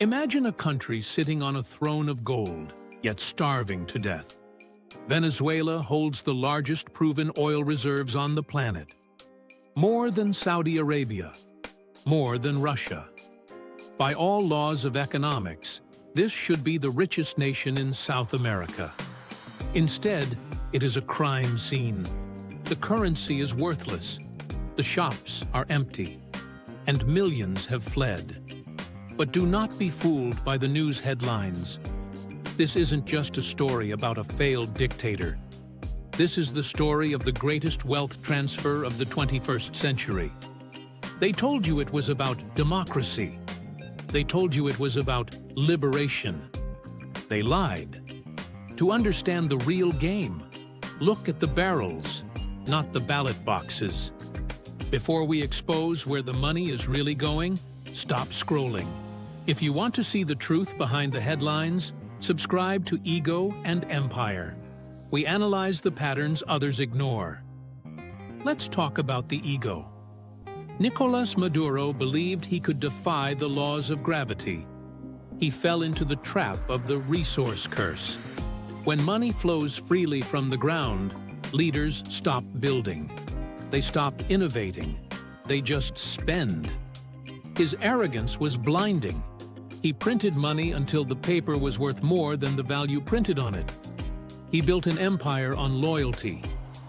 Imagine a country sitting on a throne of gold, yet starving to death. Venezuela holds the largest proven oil reserves on the planet. More than Saudi Arabia. More than Russia. By all laws of economics, this should be the richest nation in South America. Instead, it is a crime scene. The currency is worthless. The shops are empty. And millions have fled. But do not be fooled by the news headlines. This isn't just a story about a failed dictator. This is the story of the greatest wealth transfer of the 21st century. They told you it was about democracy. They told you it was about liberation. They lied. To understand the real game, look at the barrels, not the ballot boxes. Before we expose where the money is really going, stop scrolling. If you want to see the truth behind the headlines, subscribe to Ego and Empire. We analyze the patterns others ignore. Let's talk about the ego. Nicolas Maduro believed he could defy the laws of gravity. He fell into the trap of the resource curse. When money flows freely from the ground, leaders stop building. They stop innovating. They just spend. His arrogance was blinding. He printed money until the paper was worth more than the value printed on it. He built an empire on loyalty,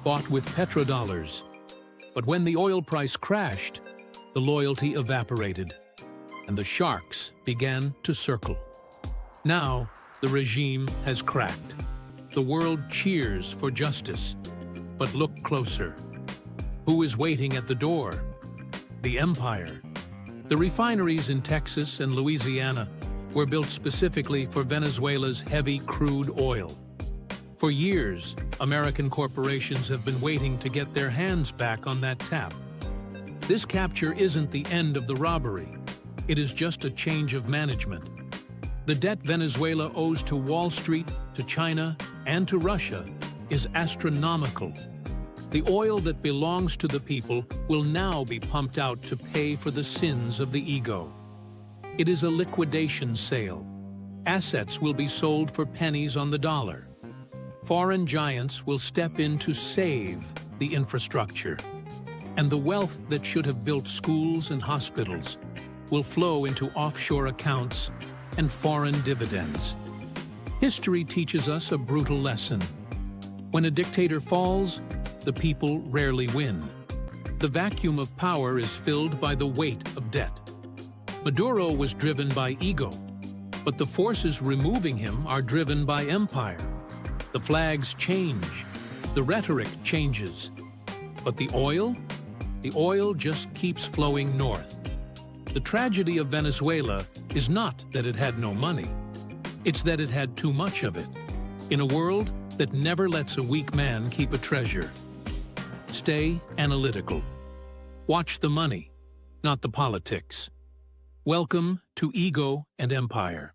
bought with petrodollars. But when the oil price crashed, the loyalty evaporated, and the sharks began to circle. Now, the regime has cracked. The world cheers for justice. But look closer. Who is waiting at the door? The empire. The refineries in Texas and Louisiana were built specifically for Venezuela's heavy crude oil. For years, American corporations have been waiting to get their hands back on that tap. This capture isn't the end of the robbery. It is just a change of management. The debt Venezuela owes to Wall Street, to China, and to Russia is astronomical. The oil that belongs to the people will now be pumped out to pay for the sins of the ego. It is a liquidation sale. Assets will be sold for pennies on the dollar. Foreign giants will step in to save the infrastructure. And the wealth that should have built schools and hospitals will flow into offshore accounts and foreign dividends. History teaches us a brutal lesson. When a dictator falls, the people rarely win. The vacuum of power is filled by the weight of debt. Maduro was driven by ego, but the forces removing him are driven by empire. The flags change, the rhetoric changes, but the oil just keeps flowing north. The tragedy of Venezuela is not that it had no money, it's that it had too much of it, in a world that never lets a weak man keep a treasure. Stay analytical. Watch the money, not the politics. Welcome to Ego and Empire.